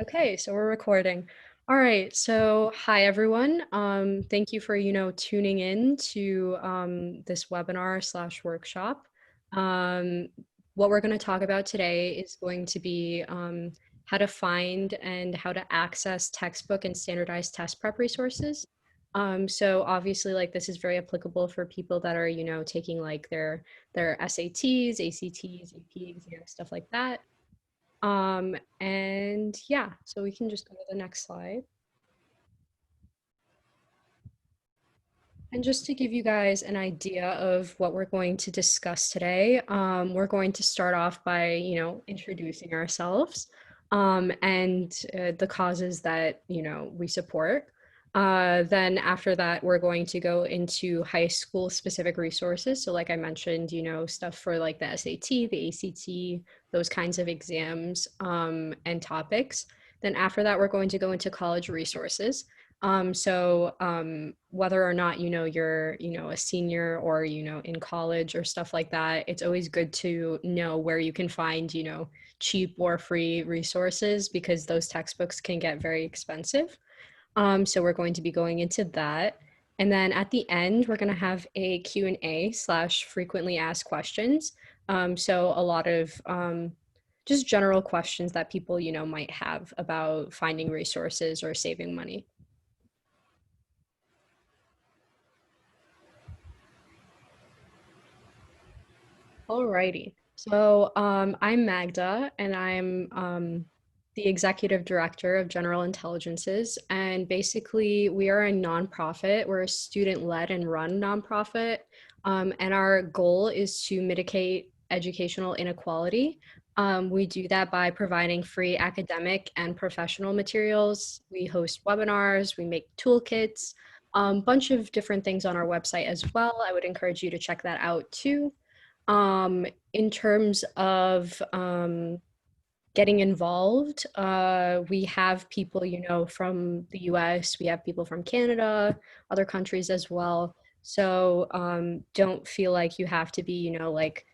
Okay, so we're recording. All right, so hi everyone. Thank you for, tuning in to this webinar slash workshop. Um, what we're going to talk about today is going to be how to find and how to access textbook and standardized test prep resources. So obviously, like this is very applicable for people that are, taking like their SATs, ACTs, AP exams, stuff like that. And yeah, so we can just go to the next slide. And just to give you guys an idea of what we're going to discuss today, we're going to start off by, introducing ourselves and the causes that, we support. Then after that, we're going to go into high school specific resources. So like I mentioned, stuff for like the SAT, the ACT, those kinds of exams and topics. Then after that, we're going to go into college resources. Whether or not, you're, a senior or, in college or stuff like that, it's always good to know where you can find, cheap or free resources because those textbooks can get very expensive. So we're going to be going into that. And then at the end, we're going to have a Q&A slash frequently asked questions. So a lot of just general questions that people, might have about finding resources or saving money. Alrighty. So I'm Magda, and I'm the executive director of General Intelligences. And basically, we are a nonprofit. We're a student-led and run nonprofit. And our goal is to mitigate educational inequality. We do that by providing free academic and professional materials. We host webinars, we make toolkits, bunch of different things on our website as well. I would encourage you to check that out too. In terms of getting involved, we have people, from the US, we have people from Canada, other countries as well. So don't feel like you have to be, like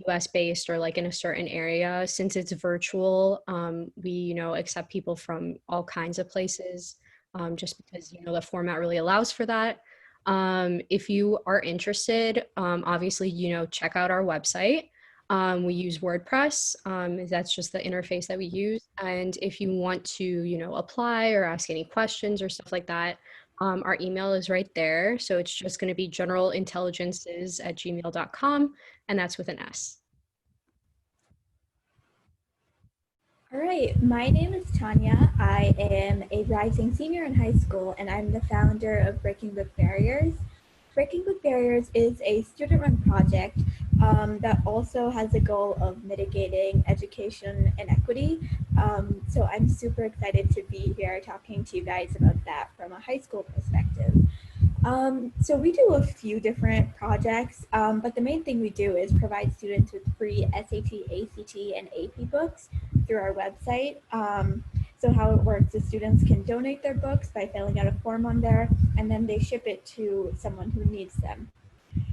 US based or like in a certain area. Since it's virtual, we, accept people from all kinds of places just because, the format really allows for that. If you are interested, obviously, check out our website. We use WordPress. That's just the interface that we use. And if you want to, apply or ask any questions or stuff like that, our email is right there. So it's just going to be generalintelligences@gmail.com, and that's with an S. All right, my name is Tanya. I am a rising senior in high school, and I'm the founder of Breaking Book Barriers. Breaking Book Barriers is a student-run project that also has a goal of mitigating education inequity. So I'm super excited to be here talking to you guys about that from a high school perspective. So we do a few different projects, but the main thing we do is provide students with free SAT, ACT, and AP books through our website. So how it works is students can donate their books by filling out a form on there, and then they ship it to someone who needs them.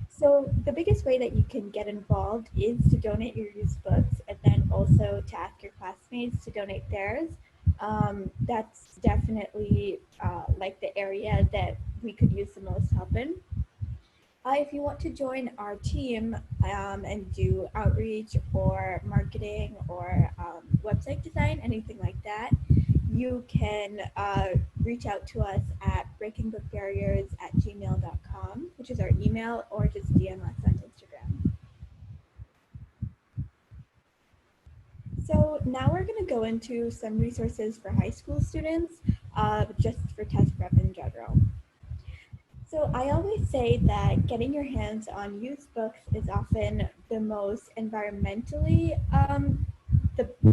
So the biggest way that you can get involved is to donate your used books and then also to ask your classmates to donate theirs. That's definitely like the area that we could use the most help in. If you want to join our team and do outreach or marketing or website design, anything like that, you can reach out to us at breakingbookbarriers@gmail.com, which is our email, or just DM us on Instagram. So now we're going to go into some resources for high school students, just for test prep in general. So I always say that getting your hands on used books is often the most environmentally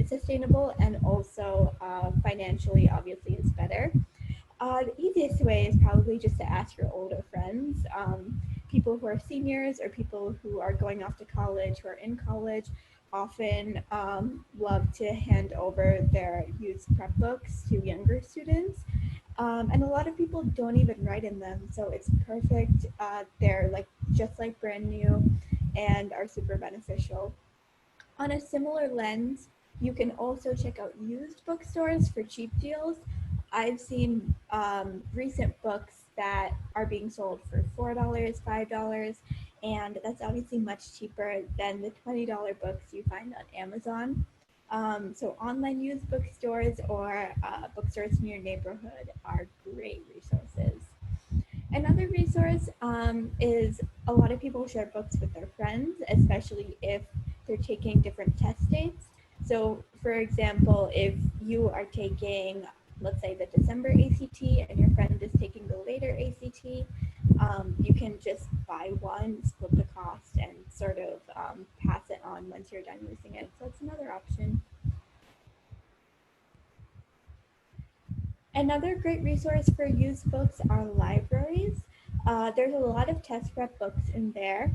sustainable, and also financially, obviously, is better. The easiest way is probably just to ask your older friends, people who are seniors or people who are going off to college, who are in college, often love to hand over their used prep books to younger students. And a lot of people don't even write in them, so it's perfect. They're like just like brand new and are super beneficial. On a similar lens, You can also check out used bookstores for cheap deals. I've seen recent books that are being sold for $4, $5, and that's obviously much cheaper than the $20 books you find on Amazon. So online used bookstores or bookstores in your neighborhood are great resources. Another resource is a lot of people share books with their friends, especially if they're taking different test dates. So, for example, if you are taking, let's say, the December ACT and your friend is taking the later ACT, you can just buy one, split the cost, and sort of pass it on once you're done using it. So, that's another option. Another great resource for used books are libraries. There's a lot of test prep books in there,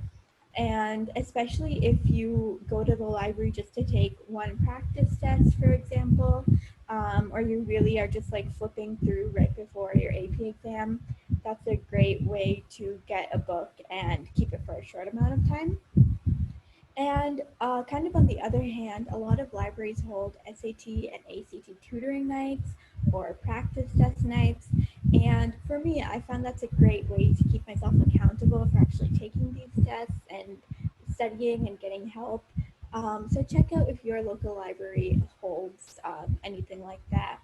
and especially if you go to the library just to take one practice test, for example, or you really are just like flipping through right before your AP exam, that's a great way to get a book and keep it for a short amount of time. And kind of on the other hand, a lot of libraries hold SAT and ACT tutoring nights or practice test nights. And for me, I found that's a great way to keep myself accountable for actually taking these tests and studying and getting help. So check out if your local library holds anything like that.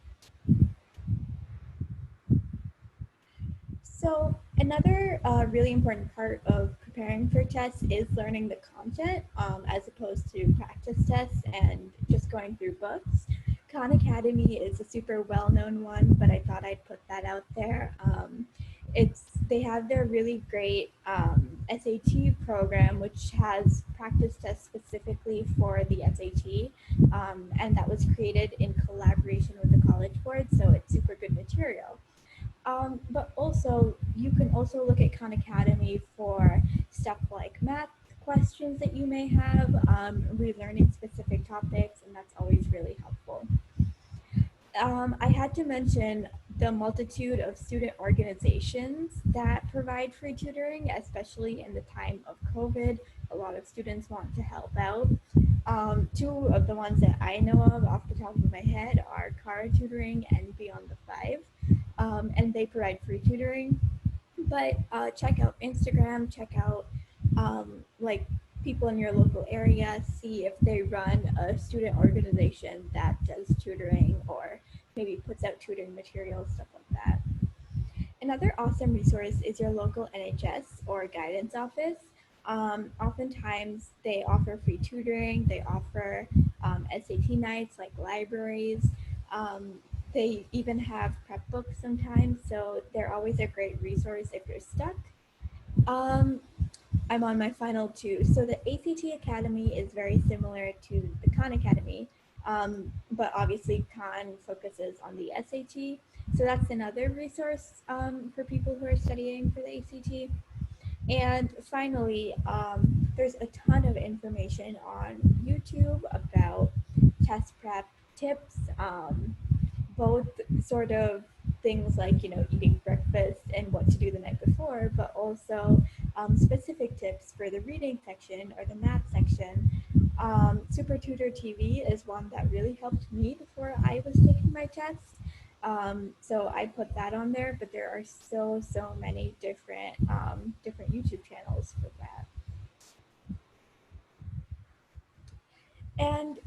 So another really important part of preparing for tests is learning the content as opposed to practice tests and just going through books. Khan Academy is a super well-known one, but I thought I'd put that out there. They have their really great SAT program, which has practice tests specifically for the SAT, and that was created in collaboration with the College Board, so it's super good material. But also, you can also look at Khan Academy for stuff like math questions that you may have, relearning specific topics, and that's always really helpful. I had to mention the multitude of student organizations that provide free tutoring, especially in the time of COVID. A lot of students want to help out. Two of the ones that I know of off the top of my head are Car Tutoring and Beyond the Five, and they provide free tutoring. But check out Instagram, check out like people in your local area, see if they run a student organization that does tutoring or maybe puts out tutoring materials, stuff like that. Another awesome resource is your local NHS or guidance office. Oftentimes, they offer free tutoring, they offer SAT nights like libraries. Um, they even have prep books sometimes, so they're always a great resource if you're stuck. Um, I'm on my final two. So the ACT Academy is very similar to the Khan Academy, but obviously Khan focuses on the SAT. So that's another resource for people who are studying for the ACT. And finally, there's a ton of information on YouTube about test prep tips, both sort of things like, eating breakfast and what to do the night before, but also specific tips for the reading section or the math section. Super Tutor TV is one that really helped me before I was taking my test. So I put that on there, but there are so many different YouTube channels for that. And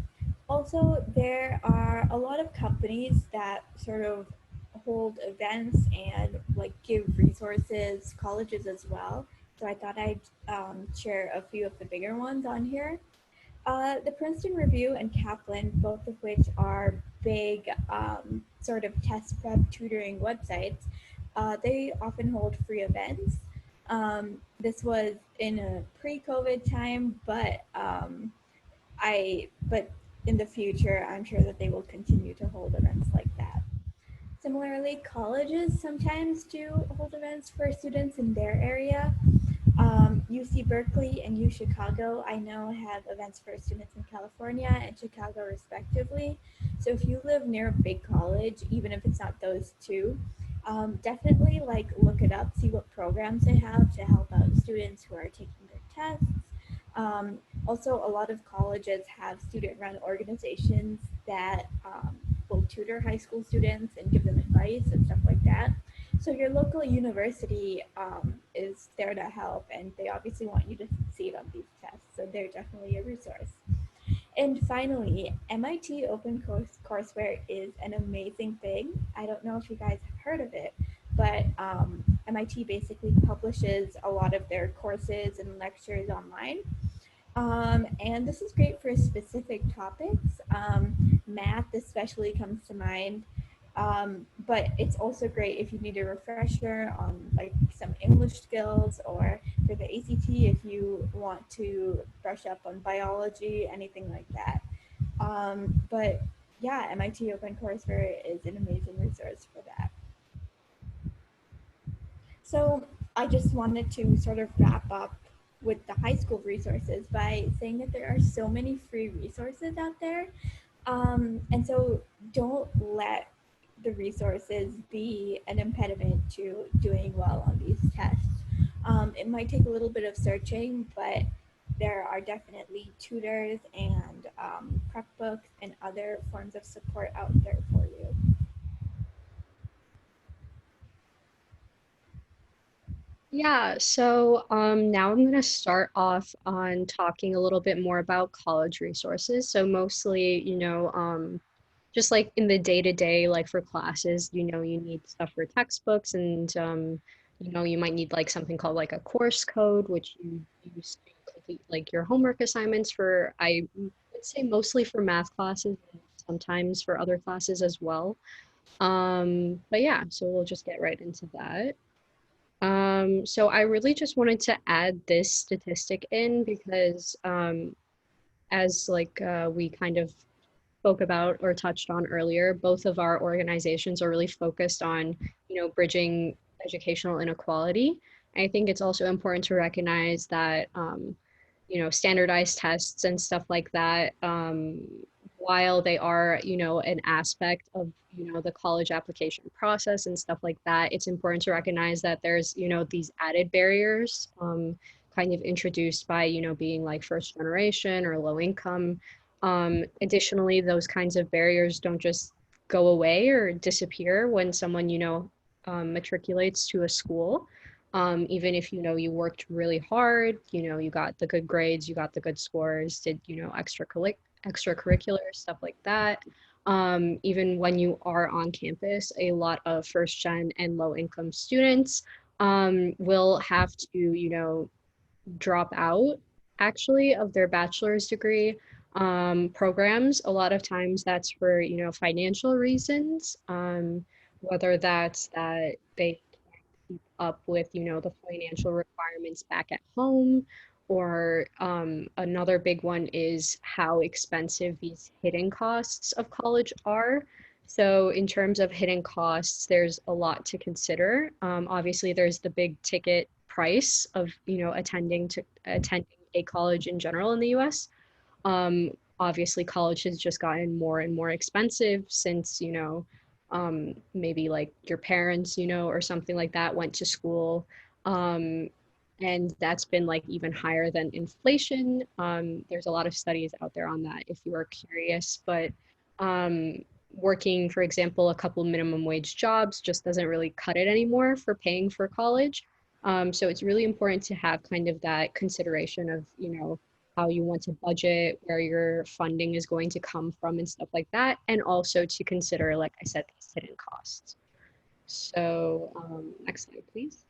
also, there are a lot of companies that sort of hold events and like give resources, colleges as well. So I thought I'd share a few of the bigger ones on here. The Princeton Review and Kaplan, both of which are big sort of test prep tutoring websites, they often hold free events. This was in a pre-COVID time, but in the future, I'm sure that they will continue to hold events like that. Similarly, colleges sometimes do hold events for students in their area. UC Berkeley and U Chicago, I know, have events for students in California and Chicago respectively. So if you live near a big college, even if it's not those two, definitely like look it up, see what programs they have to help out students who are taking their tests. Also, a lot of colleges have student-run organizations that will tutor high school students and give them advice and stuff like that. So your local university is there to help, and they obviously want you to succeed on these tests. So they're definitely a resource. And finally, MIT Courseware is an amazing thing. I don't know if you guys have heard of it, but MIT basically publishes a lot of their courses and lectures online. And this is great for specific topics. Math especially comes to mind. But it's also great if you need a refresher on like some English skills, or for the ACT if you want to brush up on biology, anything like that. But yeah, MIT OpenCourseWare is an amazing resource for that. So I just wanted to sort of wrap up with the high school resources by saying that there are so many free resources out there. And so don't let the resources be an impediment to doing well on these tests. It might take a little bit of searching, but there are definitely tutors and prep books and other forms of support out there for you. Yeah, so now I'm going to start off on talking a little bit more about college resources. So mostly, just like in the day-to-day, like for classes, you need stuff for textbooks and you might need like something called like a course code, which you use to complete like your homework assignments for, I would say mostly for math classes and sometimes for other classes as well. But yeah, so we'll just get right into that. So I really just wanted to add this statistic in because as like we kind of spoke about or touched on earlier, both of our organizations are really focused on, bridging educational inequality. I think it's also important to recognize that, standardized tests and stuff like that, while they are, an aspect of, the college application process and stuff like that, it's important to recognize that there's, these added barriers, kind of introduced by, being like first generation or low income. Additionally, those kinds of barriers don't just go away or disappear when someone, matriculates to a school. Even if you worked really hard, you got the good grades, you got the good scores, did extracurricular stuff like that. Even when you are on campus, a lot of first gen and low income students will have to drop out actually of their bachelor's degree programs. A lot of times that's for financial reasons, whether that's that they keep up with the financial requirements back at home, or another big one is how expensive these hidden costs of college are. So in terms of hidden costs, there's a lot to consider. Obviously there's the big ticket price of attending a college in general in the US. Obviously, college has just gotten more and more expensive since, maybe like your parents, or something like that went to school. Um, and that's been like even higher than inflation. There's a lot of studies out there on that if you are curious. But working, for example, a couple minimum wage jobs just doesn't really cut it anymore for paying for college. So it's really important to have kind of that consideration of, how you want to budget, where your funding is going to come from, and stuff like that. And also to consider, like I said, these hidden costs. So, next slide, please.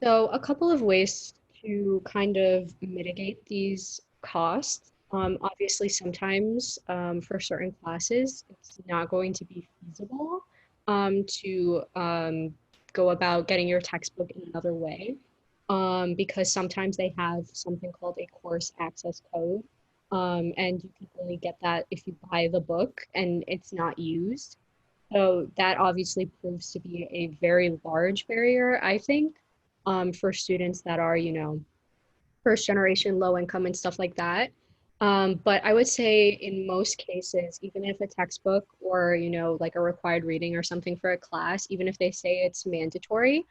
So, a couple of ways to kind of mitigate these costs. Obviously, sometimes for certain classes, it's not going to be feasible to go about getting your textbook in another way, because sometimes they have something called a course access code. And you can only get that if you buy the book and it's not used. So that obviously proves to be a very large barrier, I think, for students that are, first generation low income and stuff like that. But I would say in most cases, even if a textbook or, like a required reading or something for a class, even if they say it's mandatory,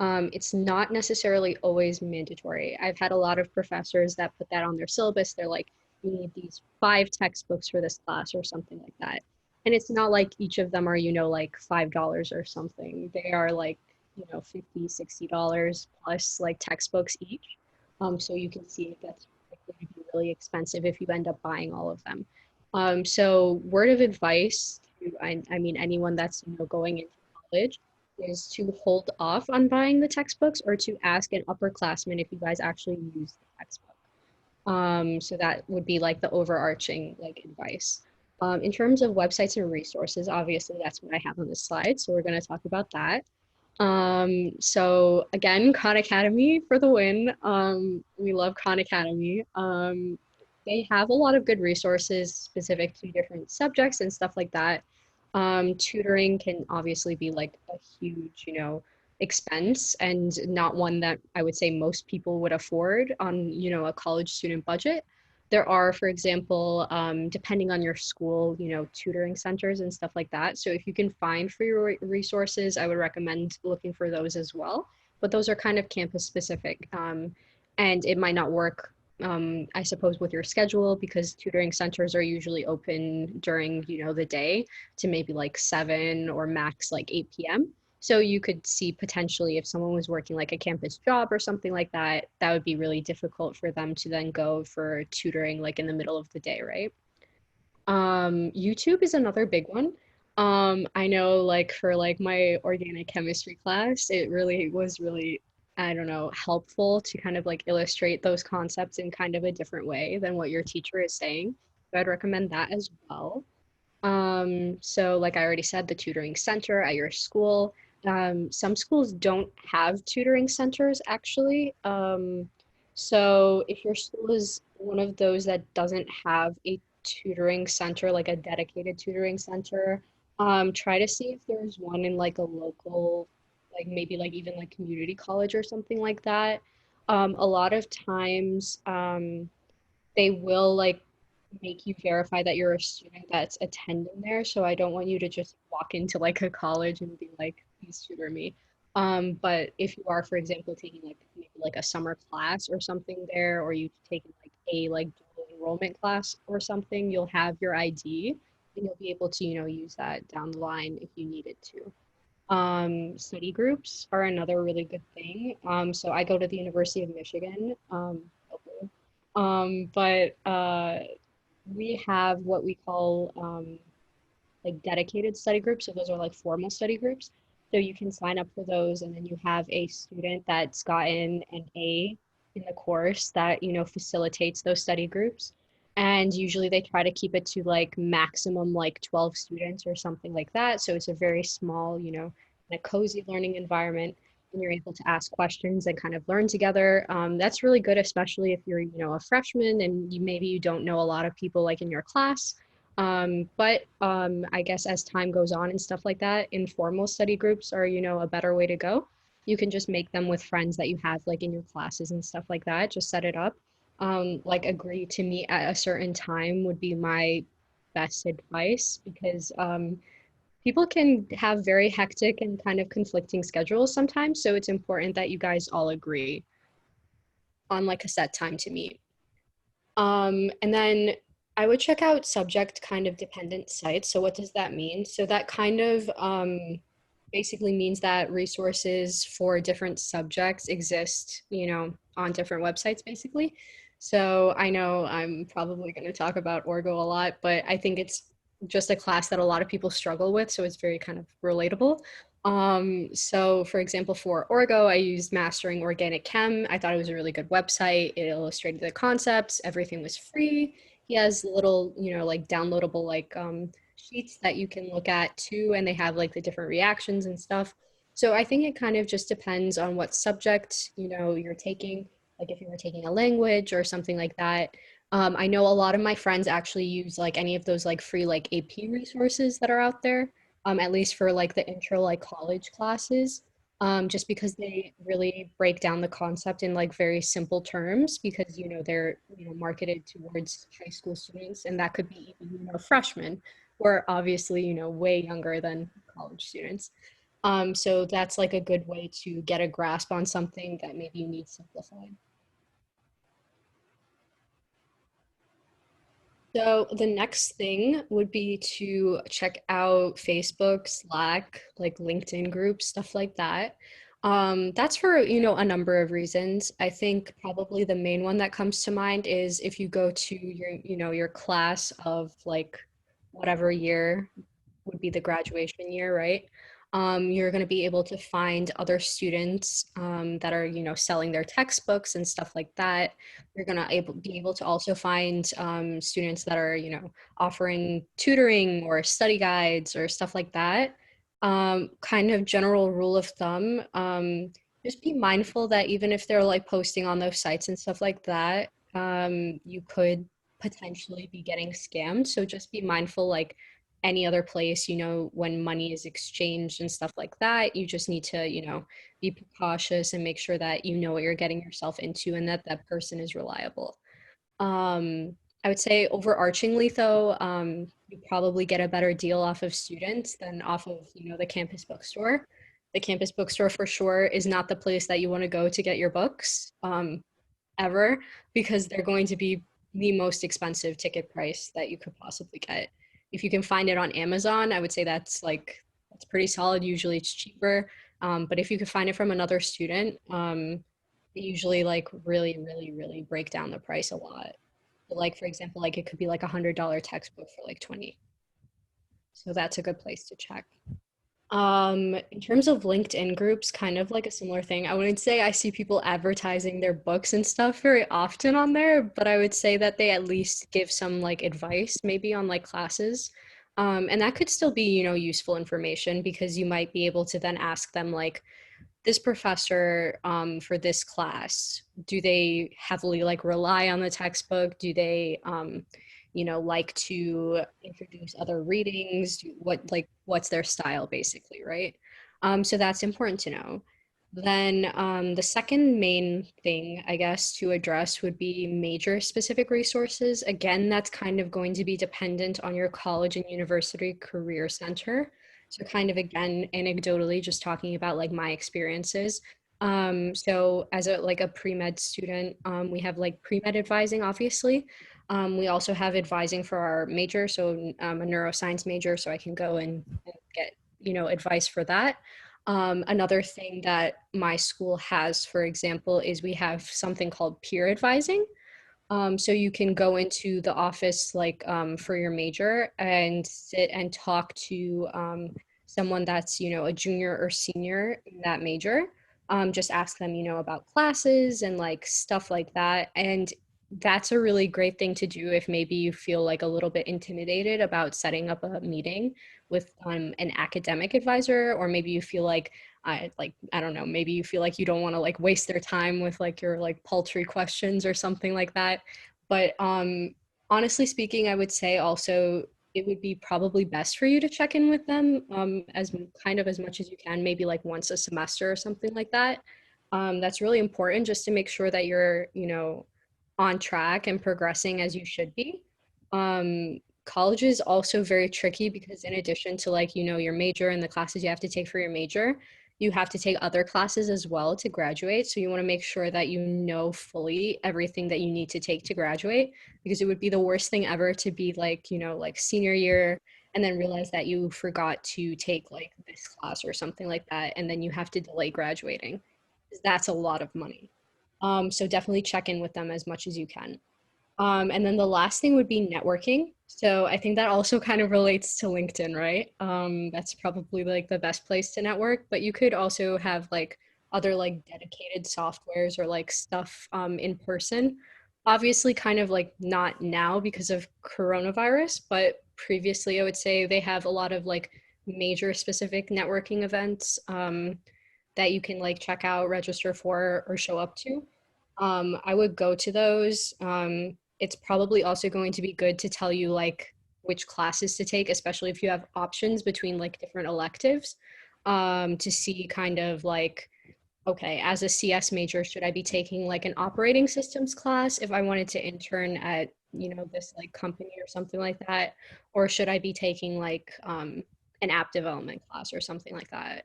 It's not necessarily always mandatory. I've had a lot of professors that put that on their syllabus. They're like, you need these 5 textbooks for this class or something like that. And it's not like each of them are, like $5 or something. They are like, $50, $60 plus like textbooks each. So you can see it gets likely to be really expensive if you end up buying all of them. So word of advice to, I mean, anyone that's, going into college is to hold off on buying the textbooks or to ask an upperclassman if you guys actually use the textbook. So that would be like the overarching like advice. In terms of websites and resources, obviously that's what I have on this slide. So we're going to talk about that. So again, Khan Academy for the win. We love Khan Academy. They have a lot of good resources specific to different subjects and stuff like that. Tutoring can obviously be like a huge, expense and not one that I would say most people would afford on, a college student budget. There are, for example, depending on your school, tutoring centers and stuff like that. So if you can find free resources, I would recommend looking for those as well. But those are kind of campus specific. And it might not work, I suppose, with your schedule because tutoring centers are usually open during, the day to maybe like 7 or max like 8 p.m. So you could see potentially if someone was working like a campus job or something like that, that would be really difficult for them to then go for tutoring like in the middle of the day, right? YouTube is another big one. I know like for like my organic chemistry class, it really was really, I don't know, helpful to kind of like illustrate those concepts in kind of a different way than what your teacher is saying. So I'd recommend that as well. So like I already said, the tutoring center at your school. Some schools don't have tutoring centers actually. So if your school is one of those that doesn't have a tutoring center, like a dedicated tutoring center, try to see if there's one in like a local, like maybe like even like community college or something like that. A lot of times, they will like make you verify that you're a student that's attending there. So I don't want you to just walk into like a college and be like, please tutor me. But if you are, for example, taking like maybe like a summer class or something there, or you've taken like a like dual enrollment class or something, you'll have your ID and you'll be able to, use that down the line if you needed to. Study groups are another really good thing. So I go to the University of Michigan. But we have what we call like dedicated study groups. So those are like formal study groups. So you can sign up for those, and then you have a student that's gotten an A in the course that, facilitates those study groups. And usually they try to keep it to like maximum like 12 students or something like that. So it's a very small, a cozy learning environment and you're able to ask questions and kind of learn together. That's really good, especially if you're, a freshman and maybe you don't know a lot of people like in your class. But I guess as time goes on and stuff like that, informal study groups are, a better way to go. You can just make them with friends that you have like in your classes and stuff like that. Just set it up. Like agree to meet at a certain time would be my best advice because people can have very hectic and kind of conflicting schedules sometimes. So it's important that you guys all agree on like a set time to meet. And then I would check out subject kind of dependent sites. So what does that mean? So that kind of basically means that resources for different subjects exist, on different websites basically. So I know I'm probably going to talk about Orgo a lot, but I think it's just a class that a lot of people struggle with. So it's very kind of relatable. So for example, for Orgo, I used Mastering Organic Chem. I thought it was a really good website. It illustrated the concepts. Everything was free. He has little, like downloadable like sheets that you can look at too, and they have like the different reactions and stuff. So I think it kind of just depends on what subject, you're taking. Like if you were taking a language or something like that. I know a lot of my friends actually use like any of those like free like AP resources that are out there, at least for like the intro like college classes, just because they really break down the concept in like very simple terms because they're marketed towards high school students and that could be even freshmen who are obviously way younger than college students. So that's like a good way to get a grasp on something that maybe you need simplified. So the next thing would be to check out Facebook, Slack, like LinkedIn groups, stuff like that. That's for, a number of reasons. I think probably the main one that comes to mind is if you go to your class of like whatever year would be the graduation year, right? You're going to be able to find other students that are, selling their textbooks and stuff like that. You're going to be able to also find students that are, offering tutoring or study guides or stuff like that. Kind of general rule of thumb, just be mindful that even if they're like posting on those sites and stuff like that, you could potentially be getting scammed. So just be mindful, like any other place, when money is exchanged and stuff like that, you just need to, be cautious and make sure that you know what you're getting yourself into and that that person is reliable. I would say overarchingly though, you probably get a better deal off of students than off of, the campus bookstore. The campus bookstore for sure is not the place that you want to go to get your books. Ever because they're going to be the most expensive ticket price that you could possibly get. If you can find it on Amazon, I would say that's pretty solid. Usually it's cheaper. But if you could find it from another student, they usually like really, really, really break down the price a lot. So like for example, like it could be like $100 textbook for like 20. So that's a good place to check. In terms of LinkedIn groups, kind of like a similar thing. I wouldn't say I see people advertising their books and stuff very often on there, but I would say that they at least give some like advice, maybe on like classes. And that could still be, useful information because you might be able to then ask them like, this professor for this class, do they heavily like rely on the textbook? Do they like to introduce other readings? What's their style basically, right? So that's important to know. Then the second main thing, I guess, to address would be major specific resources. Again, that's kind of going to be dependent on your college and university career center. So kind of again, anecdotally, just talking about like my experiences. So as a like a pre-med student, we have like pre-med advising, obviously. We also have advising for our major, so I'm a neuroscience major, so I can go and get, advice for that. Another thing that my school has, for example, is we have something called peer advising. So you can go into the office like for your major and sit and talk to someone that's, a junior or senior in that major. Just ask them, about classes and like stuff like that. And that's a really great thing to do if maybe you feel like a little bit intimidated about setting up a meeting with an academic advisor, or maybe you feel like I don't know, maybe you feel like you don't want to like waste their time with like your like paltry questions or something like that. But honestly speaking, I would say also it would be probably best for you to check in with them as kind of as much as you can, maybe like once a semester or something like that. That's really important just to make sure that you're, on track and progressing as you should be. College is also very tricky because in addition to like, your major and the classes you have to take for your major, you have to take other classes as well to graduate. So you want to make sure that you know fully everything that you need to take to graduate, because it would be the worst thing ever to be like, like senior year and then realize that you forgot to take like this class or something like that. And then you have to delay graduating. That's a lot of money. So definitely check in with them as much as you can. And then the last thing would be networking. So I think that also kind of relates to LinkedIn, right? That's probably like the best place to network, but you could also have like other like dedicated softwares or like stuff in person. Obviously, kind of like not now because of coronavirus, but previously I would say they have a lot of like major specific networking events that you can like check out, register for, or show up to. I would go to those. It's probably also going to be good to tell you like which classes to take, especially if you have options between like different electives, to see kind of like, okay, as a CS major, should I be taking like an operating systems class if I wanted to intern at, this like company or something like that? Or should I be taking like an app development class or something like that?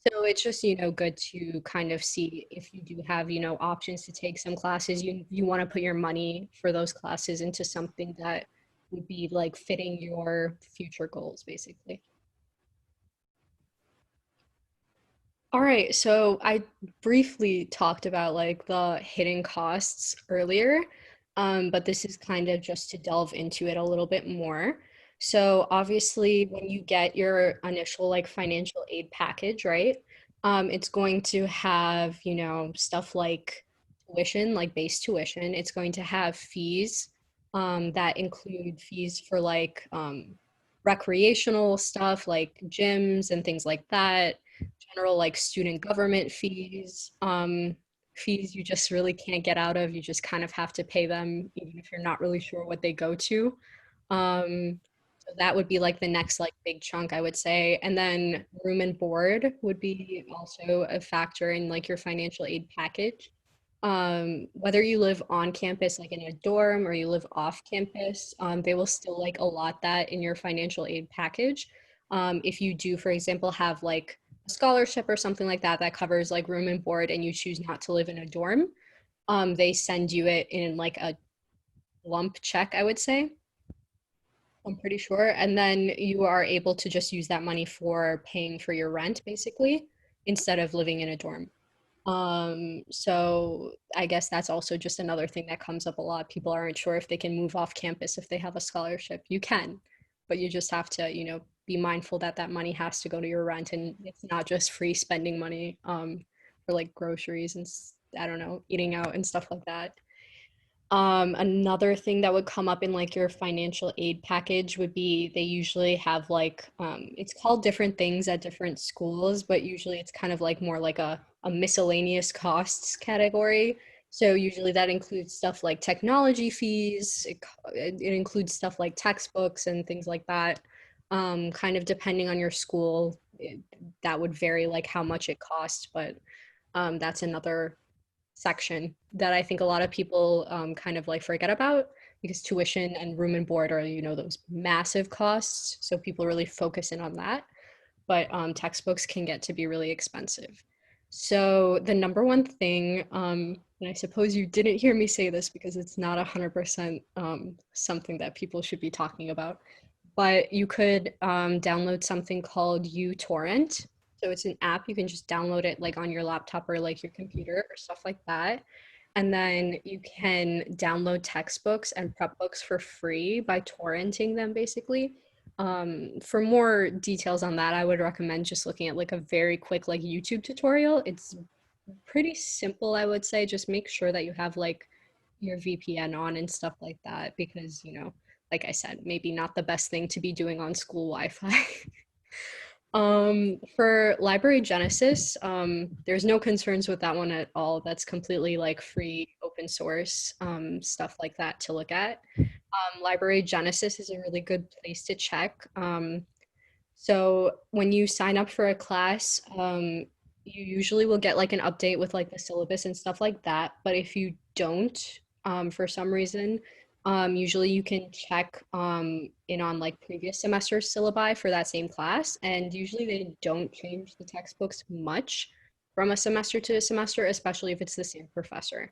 So it's just, good to kind of see if you do have, options to take some classes. You want to put your money for those classes into something that would be like fitting your future goals, basically. All right, so I briefly talked about like the hidden costs earlier, but this is kind of just to delve into it a little bit more. So obviously, when you get your initial like financial aid package, right, it's going to have, stuff like tuition, like base tuition. It's going to have fees, that include fees for like recreational stuff like gyms and things like that, general like student government fees, fees you just really can't get out of. You just kind of have to pay them, even if you're not really sure what they go to. So that would be like the next like big chunk, I would say. And then room and board would be also a factor in like your financial aid package. Whether you live on campus, like in a dorm, or you live off campus, they will still like allot that in your financial aid package. If you do, for example, have like a scholarship or something like that that covers like room and board and you choose not to live in a dorm, they send you it in like a lump check, I would say. I'm pretty sure. And then you are able to just use that money for paying for your rent, basically, instead of living in a dorm. So I guess that's also just another thing that comes up a lot. People aren't sure if they can move off campus if they have a scholarship. You can, but you just have to, be mindful that that money has to go to your rent and it's not just free spending money, for like groceries and I don't know, eating out and stuff like that. Another thing that would come up in like your financial aid package would be they usually have like it's called different things at different schools, but usually it's kind of like more like a miscellaneous costs category. So usually that includes stuff like technology fees, it includes stuff like textbooks and things like that. Kind of depending on your school, that would vary like how much it costs, but that's another section that I think a lot of people kind of like forget about because tuition and room and board are, those massive costs. So people really focus in on that. But textbooks can get to be really expensive. So the number one thing, and I suppose you didn't hear me say this because it's not 100% something that people should be talking about, but you could download something called uTorrent. So it's an app. You can just download it like on your laptop or like your computer or stuff like that. And then you can download textbooks and prep books for free by torrenting them, basically. For more details on that, I would recommend just looking at like a very quick like YouTube tutorial. It's pretty simple, I would say. Just make sure that you have like your VPN on and stuff like that because, like I said, maybe not the best thing to be doing on school Wi-Fi. For Library Genesis, there's no concerns with that one at all. That's completely like free, open source, stuff like that to look at. Library Genesis is a really good place to check. So when you sign up for a class, you usually will get like an update with like the syllabus and stuff like that. But if you don't, for some reason, usually you can check in on like previous semester syllabi for that same class. And usually they don't change the textbooks much from a semester to a semester, especially if it's the same professor.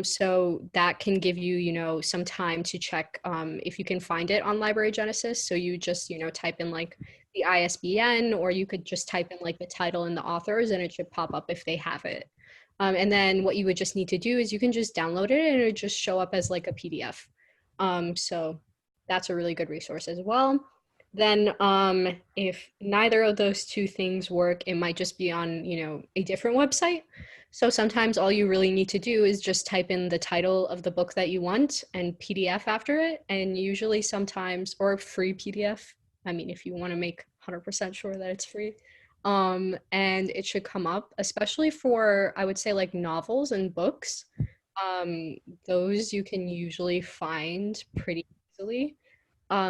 So that can give you, some time to check if you can find it on Library Genesis. So you just, type in like the ISBN, or you could just type in like the title and the authors, and it should pop up if they have it. And then what you would just need to do is you can just download it and it would just show up as like a PDF. So that's a really good resource as well. Then if neither of those two things work, it might just be on, a different website. So sometimes all you really need to do is just type in the title of the book that you want and PDF after it. And usually sometimes, or free PDF. I mean, if you want to make 100% sure that it's free. And it should come up, especially for, I would say, like novels and books. Um, those you can usually find pretty easily.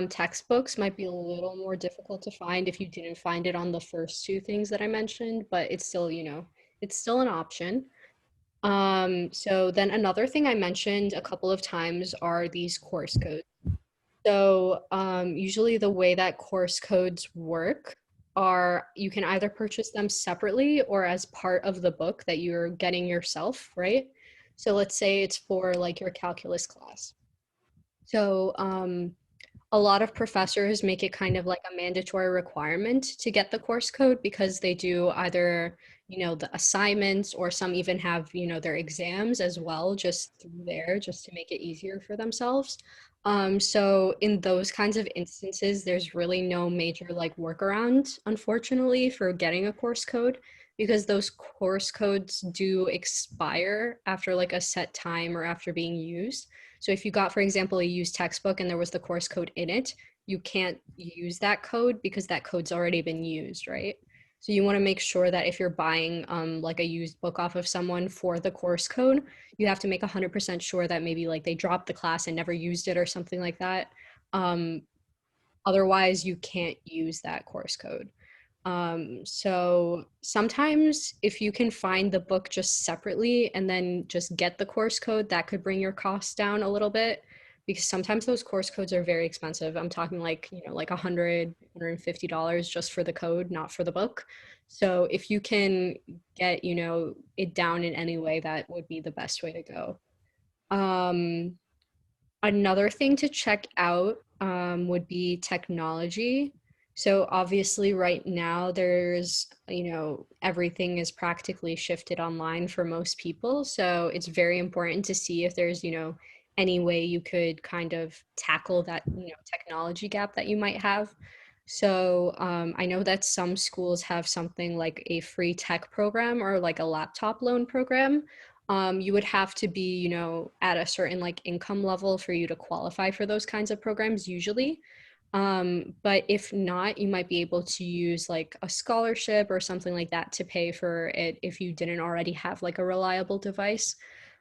Textbooks might be a little more difficult to find if you didn't find it on the first two things that I mentioned, but it's still, it's still an option. So then another thing I mentioned a couple of times are these course codes. So usually the way that course codes work, are you can either purchase them separately or as part of the book that you're getting yourself, right? So let's say it's for like your calculus class. So a lot of professors make it kind of like a mandatory requirement to get the course code because they do either, the assignments, or some even have, their exams as well, just through there, just to make it easier for themselves. So in those kinds of instances, there's really no major like workaround, unfortunately, for getting a course code because those course codes do expire after like a set time or after being used. So if you got, for example, a used textbook and there was the course code in it, you can't use that code because that code's already been used, right? So you want to make sure that if you're buying like a used book off of someone for the course code, you have to make 100% sure that maybe like they dropped the class and never used it or something like that. Um, Otherwise, you can't use that course code. So sometimes if you can find the book just separately and then just get the course code, that could bring your costs down a little bit because sometimes those course codes are very expensive. I'm talking like, like $150 just for the code, not for the book. So if you can get, it down in any way, that would be the best way to go. Um, Another thing to check out would be technology. So obviously right now there's, everything is practically shifted online for most people. So it's very important to see if there's, any way you could kind of tackle that, technology gap that you might have. So I know that some schools have something like a free tech program or like a laptop loan program. You would have to be, at a certain like income level for you to qualify for those kinds of programs usually. But if not, you might be able to use like a scholarship or something like that to pay for it if you didn't already have like a reliable device.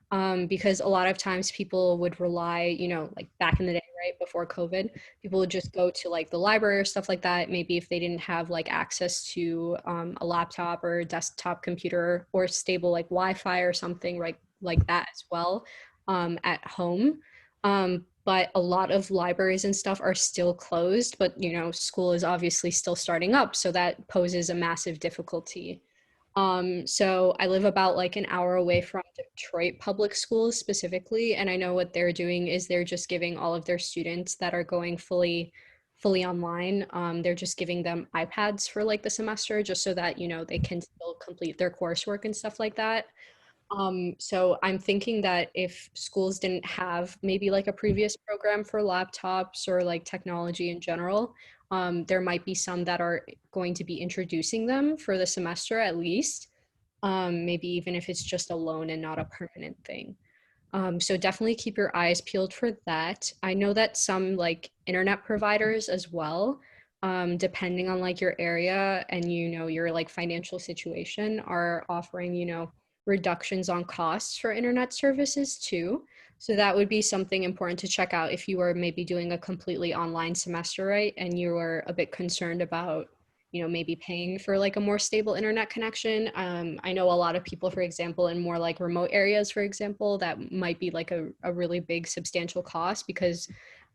Because a lot of times people would rely, like back in the day, right, before COVID, people would just go to like the library or stuff like that. Maybe if they didn't have like access to a laptop or desktop computer or stable like Wi-Fi or something like that as well at home. But a lot of libraries and stuff are still closed, but school is obviously still starting up, so that poses a massive difficulty. So I live about like an hour away from Detroit public schools specifically, and I know what they're doing is they're just giving all of their students that are going fully online, they're just giving them iPads for like the semester just so that, they can still complete their coursework and stuff like that. So I'm thinking that if schools didn't have maybe like a previous program for laptops or like technology in general, there might be some that are going to be introducing them for the semester at least. Maybe even if it's just a loan and not a permanent thing. So definitely keep your eyes peeled for that. I know that some like internet providers as well, depending on like your area and your like financial situation, are offering reductions on costs for internet services too. So that would be something important to check out if you are maybe doing a completely online semester, right? And you are a bit concerned about maybe paying for like a more stable internet connection. I know a lot of people, for example, in more like remote areas, for example, that might be like a really big substantial cost because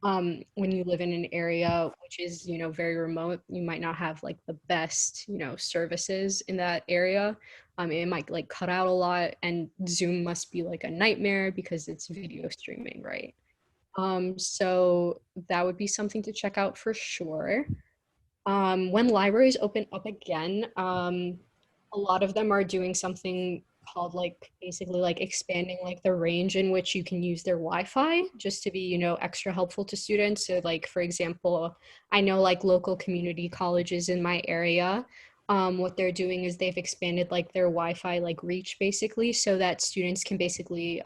when you live in an area which is, very remote, you might not have like the best, services in that area. It might like cut out a lot, and Zoom must be like a nightmare because it's video streaming, right? So that would be something to check out for sure. When libraries open up again, a lot of them are doing something called like basically like expanding like the range in which you can use their Wi-Fi just to be, extra helpful to students. So like for example, I know like local community colleges in my area, what they're doing is they've expanded like their Wi-Fi like reach basically so that students can basically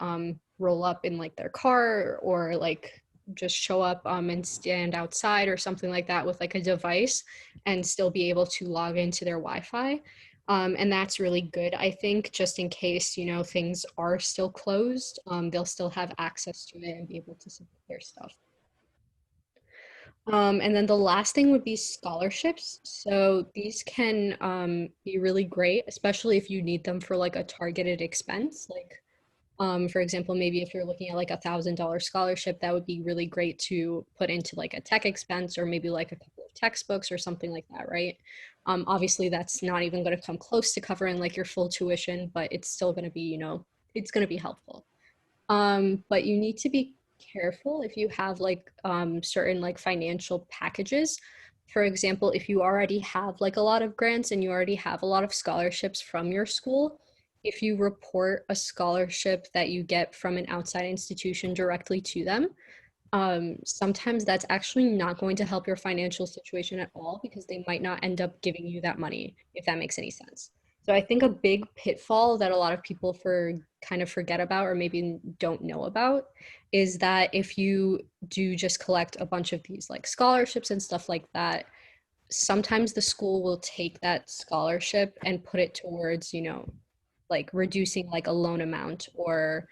roll up in like their car or like just show up and stand outside or something like that with like a device and still be able to log into their Wi-Fi. And that's really good, I think, just in case, things are still closed, they'll still have access to it and be able to submit their stuff. And then the last thing would be scholarships. So these can be really great, especially if you need them for like a targeted expense. Like, for example, maybe if you're looking at like $1,000 scholarship, that would be really great to put into like a tech expense or maybe like a couple of textbooks or something like that, right? Obviously, that's not even going to come close to covering like your full tuition, but it's still going to be, it's going to be helpful. But you need to be careful if you have like certain like financial packages. For example, if you already have like a lot of grants and you already have a lot of scholarships from your school, if you report a scholarship that you get from an outside institution directly to them, sometimes that's actually not going to help your financial situation at all because they might not end up giving you that money, if that makes any sense. So I think a big pitfall that a lot of people kind of forget about or maybe don't know about is that if you do just collect a bunch of these like scholarships and stuff like that, sometimes the school will take that scholarship and put it towards, like reducing like a loan amount or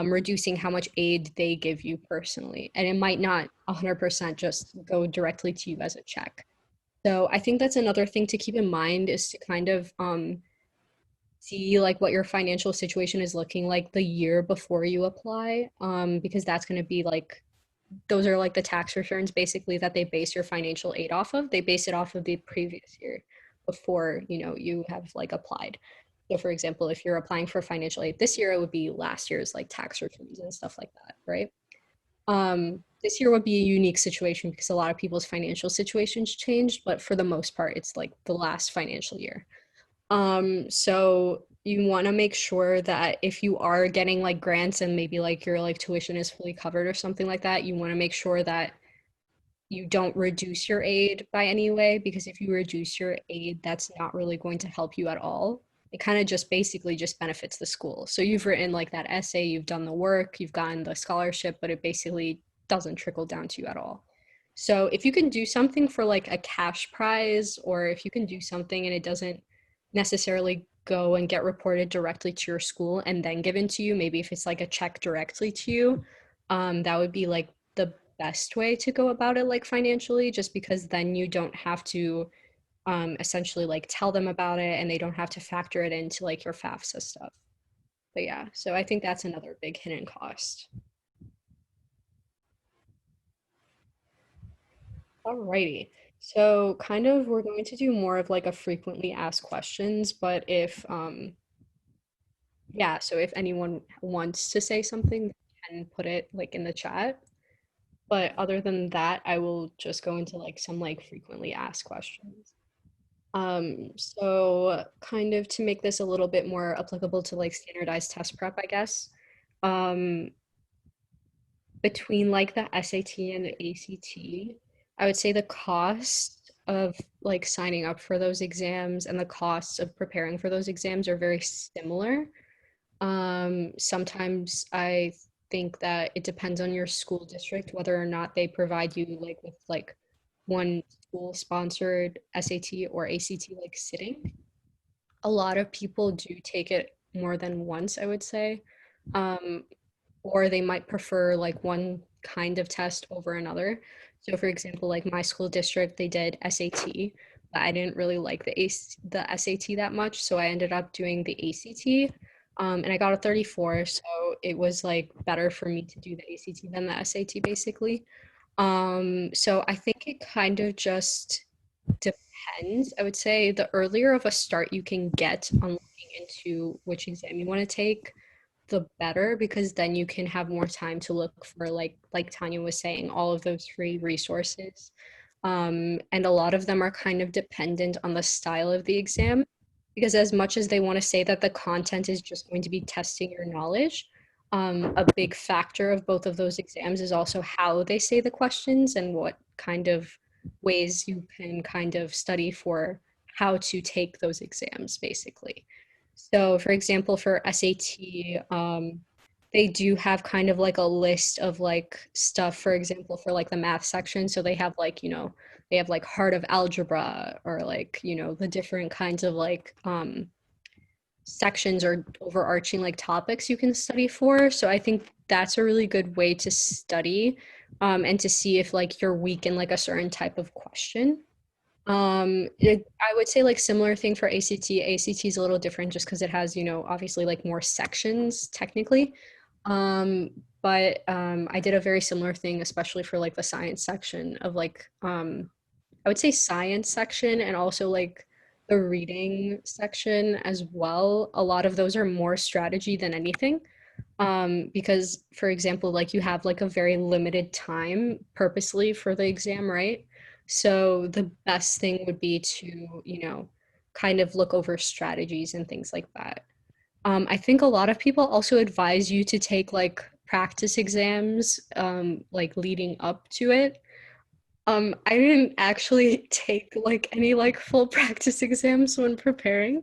reducing how much aid they give you personally. And it might not 100% just go directly to you as a check. So I think that's another thing to keep in mind is to kind of see like what your financial situation is looking like the year before you apply, because that's going to be like those are like the tax returns basically that they base your financial aid off of. They base it off of the previous year before, you have like applied. So for example, if you're applying for financial aid this year, it would be last year's like tax returns and stuff like that, right? This year would be a unique situation because a lot of people's financial situations changed, but for the most part, it's like the last financial year. So you want to make sure that if you are getting like grants and maybe like your like tuition is fully covered or something like that, you want to make sure that you don't reduce your aid by any way, because if you reduce your aid, that's not really going to help you at all. It kind of just basically just benefits the school. So you've written like that essay, you've done the work, you've gotten the scholarship, but it basically doesn't trickle down to you at all. So if you can do something for like a cash prize, or if you can do something and it doesn't necessarily go and get reported directly to your school and then given to you, maybe if it's like a check directly to you, that would be like the best way to go about it, like financially, just because then you don't have to essentially like tell them about it and they don't have to factor it into like your FAFSA stuff. But yeah, so I think that's another big hidden cost. Alrighty. So kind of we're going to do more of like a frequently asked questions, but if yeah, so if anyone wants to say something, they can put it like in the chat. But other than that, I will just go into like some like frequently asked questions. So kind of to make this a little bit more applicable to like standardized test prep, I guess. Um, Between like the SAT and the ACT, I would say the cost of like signing up for those exams and the costs of preparing for those exams are very similar. Sometimes I think that it depends on your school district whether or not they provide you like with like one school sponsored SAT or ACT like sitting. A lot of people do take it more than once, I would say. Um, or they might prefer like one kind of test over another. So for example, like my school district, they did SAT, but I didn't really like the SAT that much, so I ended up doing the ACT. And I got a 34, so it was like better for me to do the ACT than the SAT basically. So I think it kind of just depends. I would say the earlier of a start you can get on looking into which exam you want to take, the better, because then you can have more time to look for like Tanya was saying, all of those free resources. And a lot of them are kind of dependent on the style of the exam, because as much as they want to say that the content is just going to be testing your knowledge, a big factor of both of those exams is also how they say the questions and what kind of ways you can kind of study for how to take those exams, basically. So, for example, for SAT, they do have kind of like a list of like stuff, for example, for like the math section. So they have like, they have like heart of algebra or like, the different kinds of like sections or overarching like topics you can study for. So I think that's a really good way to study, and to see if like you're weak in like a certain type of question. I would say like similar thing for ACT. ACT is a little different just because it has, obviously like more sections technically. Um, but I did a very similar thing, especially for like the science section of like I would say science section and also like the reading section as well. A lot of those are more strategy than anything. Because for example, like you have like a very limited time purposely for the exam, right? So the best thing would be to, kind of look over strategies and things like that. I think a lot of people also advise you to take like practice exams, like leading up to it. I didn't actually take like any like full practice exams when preparing.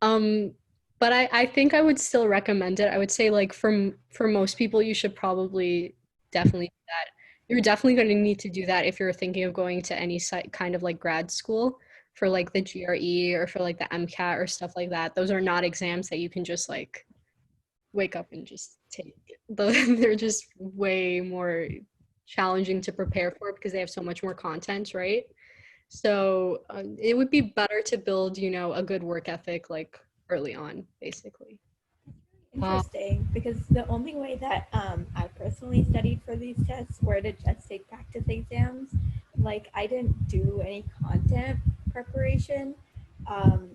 Um, but I think I would still recommend it. I would say like for most people, you should probably definitely do that. You're definitely going to need to do that if you're thinking of going to any site kind of like grad school for like the GRE or for like the MCAT or stuff like that. Those are not exams that you can just like wake up and just take. They're just way more challenging to prepare for because they have so much more content, right? So it would be better to build, a good work ethic like early on, basically. Uh, Interesting, because the only way that I personally studied for these tests were to just take practice exams. Like, I didn't do any content preparation.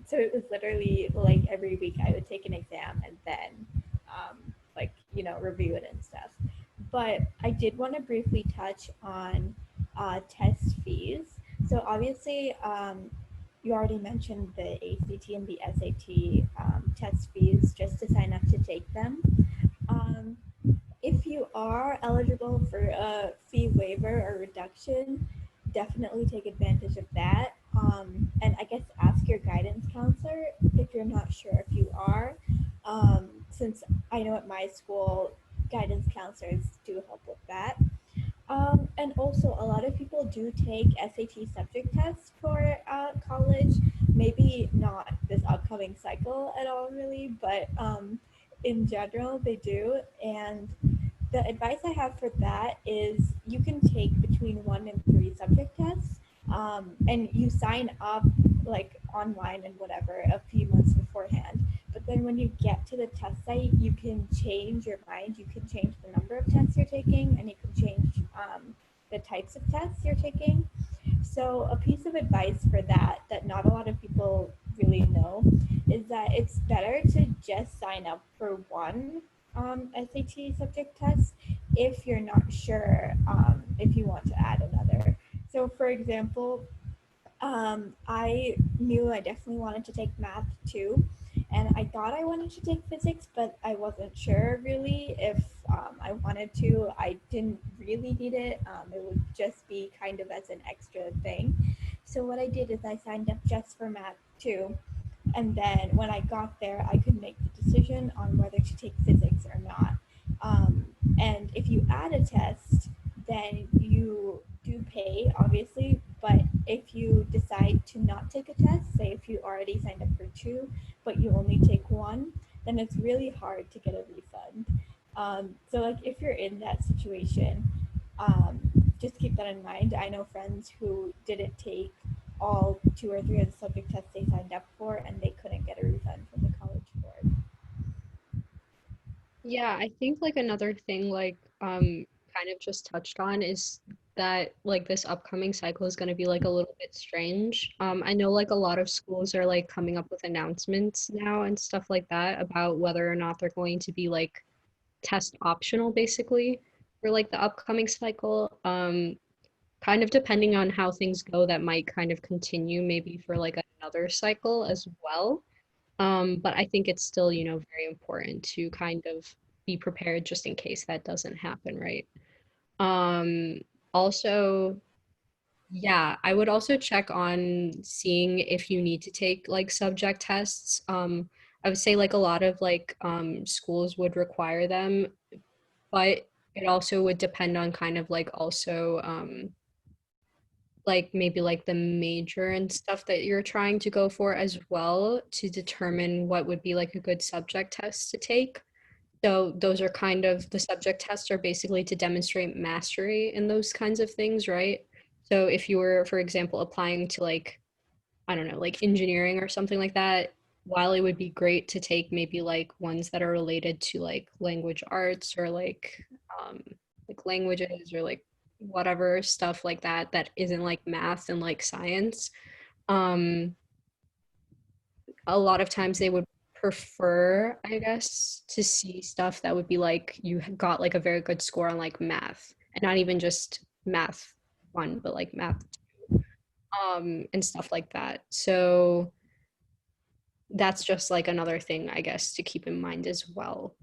So it was literally like every week I would take an exam and then, review it and stuff. But I did want to briefly touch on test fees. So, obviously, you already mentioned the ACT and the SAT test fees just to sign up to take them. Um, if you are eligible for a fee waiver or reduction, definitely take advantage of that. And I guess ask your guidance counselor if you're not sure if you are. Since I know at my school, guidance counselors do help with that. And also, a lot of people do take SAT subject tests for college. Maybe not this upcoming cycle at all, really, but in general, they do. And the advice I have for that is you can take between 1 and 3 subject tests, and you sign up like online and whatever a few months beforehand. But then when you get to the test site, you can change your mind. You can change the number of tests you're taking, and you can change the types of tests you're taking. So a piece of advice for that not a lot of people really know is that it's better to just sign up for one SAT subject test if you're not sure if you want to add another. So for example, I knew I definitely wanted to take math too, and I thought I wanted to take physics, but I wasn't sure really if I wanted to. I didn't really need it. It would just be kind of as an extra thing. So what I did is I signed up just for math too, and then when I got there, I could make the decision on whether to take physics or not. Um, and if you add a test, then you do pay, obviously. But if you decide to not take a test, say if you already signed up for two, but you only take one, then it's really hard to get a refund. So, like, if you're in that situation, um, just keep that in mind. I know friends who didn't take all 2 or 3 of the subject tests they signed up for, and they couldn't get a refund from the college board. yeah, I think like another thing like kind of just touched on is that like this upcoming cycle is going to be like a little bit strange. I know like a lot of schools are like coming up with announcements now and stuff like that about whether or not they're going to be like test optional basically for like the upcoming cycle. Kind of depending on how things go, that might kind of continue maybe for like another cycle as well. But I think it's still, very important to kind of be prepared just in case that doesn't happen, right? Um, Also, yeah, I would also check on seeing if you need to take like subject tests. I would say like a lot of like schools would require them, but it also would depend on kind of like also like maybe like the major and stuff that you're trying to go for as well to determine what would be like a good subject test to take. So those are kind of the subject tests are basically to demonstrate mastery in those kinds of things, right? So if you were, for example, applying to like, I don't know, like engineering or something like that, while it would be great to take maybe like ones that are related to like language arts or like languages or like whatever stuff like that that isn't like math and like science. Um, a lot of times they would prefer, I guess, to see stuff that would be like you got like a very good score on like math, and not even just math one, but like math and stuff like that. So that's just like another thing, I guess, to keep in mind as well.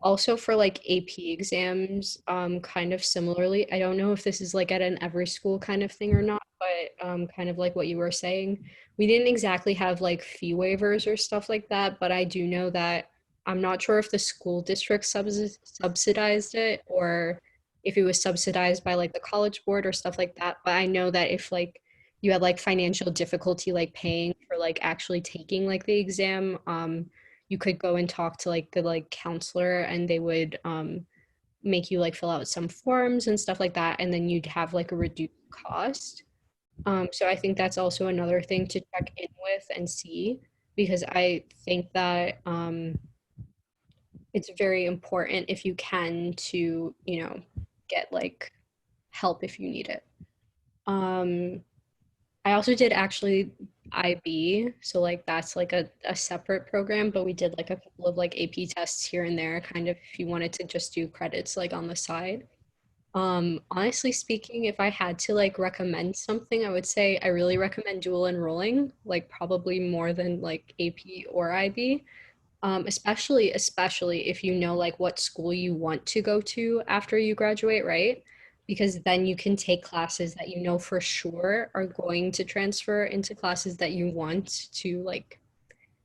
Also for like AP exams, kind of similarly, I don't know if this is like at an every school kind of thing or not, but kind of like what you were saying, we didn't exactly have like fee waivers or stuff like that, but I do know that I'm not sure if the school district subsidized it or if it was subsidized by like the college board or stuff like that. But I know that if like you had like financial difficulty like paying for like actually taking like the exam, you could go and talk to like the like counselor and they would make you like fill out some forms and stuff like that and then you'd have like a reduced cost. So I think that's also another thing to check in with and see because I think that it's very important if you can to, get like help if you need it. Um, I also did actually IB, so like that's like a separate program, but we did like a couple of like AP tests here and there, kind of if you wanted to just do credits like on the side. Honestly speaking, if I had to like recommend something, I would say I really recommend dual enrolling, like probably more than like AP or IB. Especially if you know like what school you want to go to after you graduate, right? Because then you can take classes that you know for sure are going to transfer into classes that you want to like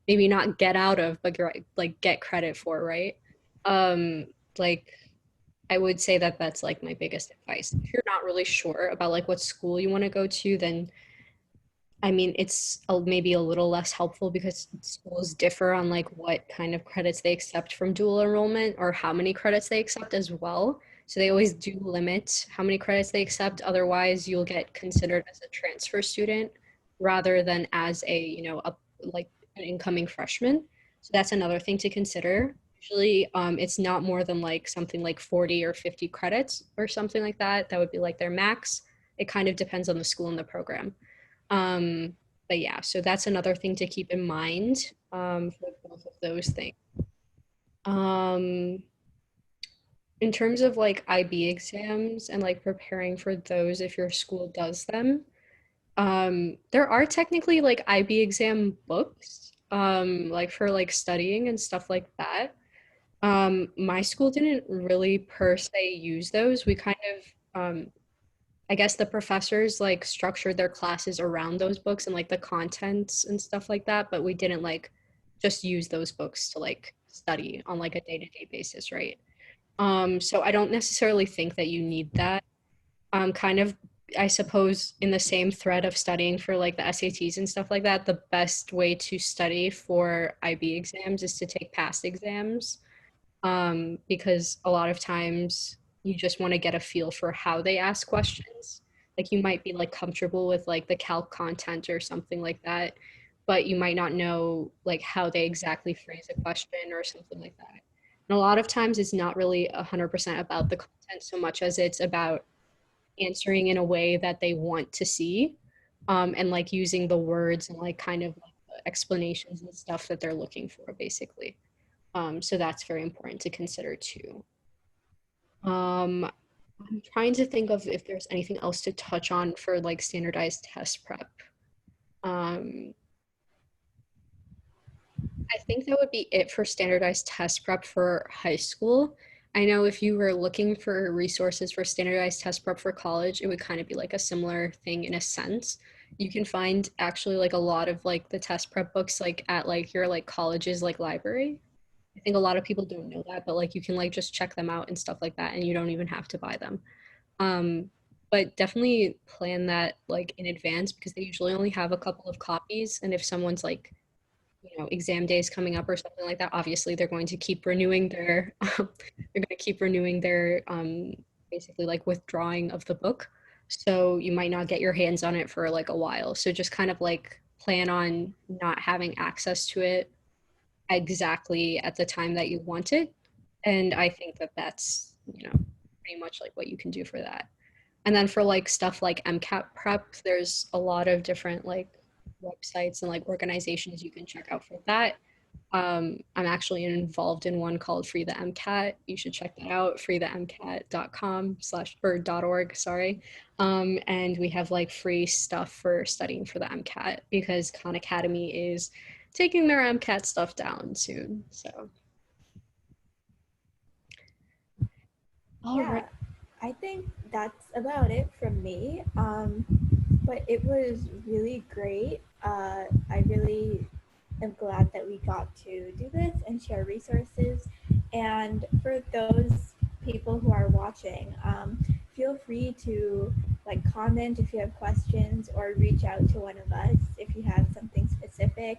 maybe not get out of, but like get credit for, right? Um, like I would say that that's like my biggest advice. If you're not really sure about like what school you want to go to, then I mean, it's maybe a little less helpful because schools differ on like what kind of credits they accept from dual enrollment or how many credits they accept as well. So they always do limit how many credits they accept. Otherwise, you'll get considered as a transfer student rather than as a, like an incoming freshman. So that's another thing to consider. Usually, it's not more than like something like 40 or 50 credits or something like that. That would be like their max. It kind of depends on the school and the program. Um, but yeah, so that's another thing to keep in mind for both of those things. Um, in terms of like IB exams and like preparing for those if your school does them, there are technically like IB exam books, like for like studying and stuff like that. My school didn't really per se use those. We kind of I guess the professors like structured their classes around those books and like the contents and stuff like that, but we didn't like just use those books to like study on like a day-to-day basis, right? So I don't necessarily think that you need that. Kind of, I suppose, in the same thread of studying for like the SATs and stuff like that, the best way to study for IB exams is to take past exams because a lot of times you just want to get a feel for how they ask questions. Like you might be like comfortable with like the calc content or something like that, but you might not know like how they exactly phrase a question or something like that. And a lot of times it's not really 100% about the content so much as it's about answering in a way that they want to see and like using the words and like kind of like, explanations and stuff that they're looking for basically. So that's very important to consider too. Um, I'm trying to think of if there's anything else to touch on for like standardized test prep. Um, I think that would be it for standardized test prep for high school. I know if you were looking for resources for standardized test prep for college, it would kind of be like a similar thing in a sense. You can find actually like a lot of like the test prep books like at like your like college's like library. I think a lot of people don't know that, but like you can like just check them out and stuff like that, and you don't even have to buy them. Um, but definitely plan that like in advance because they usually only have a couple of copies, and if someone's like exam days coming up or something like that, obviously they're going to keep renewing their they're going to keep renewing their basically like withdrawing of the book. So you might not get your hands on it for like a while. So just kind of like plan on not having access to it exactly at the time that you want it. And I think that that's pretty much like what you can do for that. And then for like stuff like MCAT prep, there's a lot of different like websites and like organizations you can check out for that. I'm actually involved in one called Free the MCAT. You should check that out, freethemcat.com slash or .org, sorry. And we have like free stuff for studying for the MCAT because Khan Academy is taking their MCAT stuff down soon. So, all right. Yeah, I think that's about it from me. But it was really great. I really am glad that we got to do this and share resources. And for those people who are watching, feel free to like comment if you have questions or reach out to one of us if you have something specific.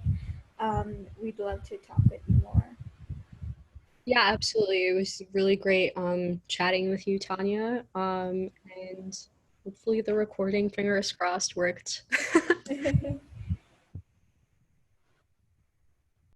We'd love to talk with you more. Yeah, absolutely. It was really great chatting with you, Tanya. And hopefully the recording, fingers crossed, worked.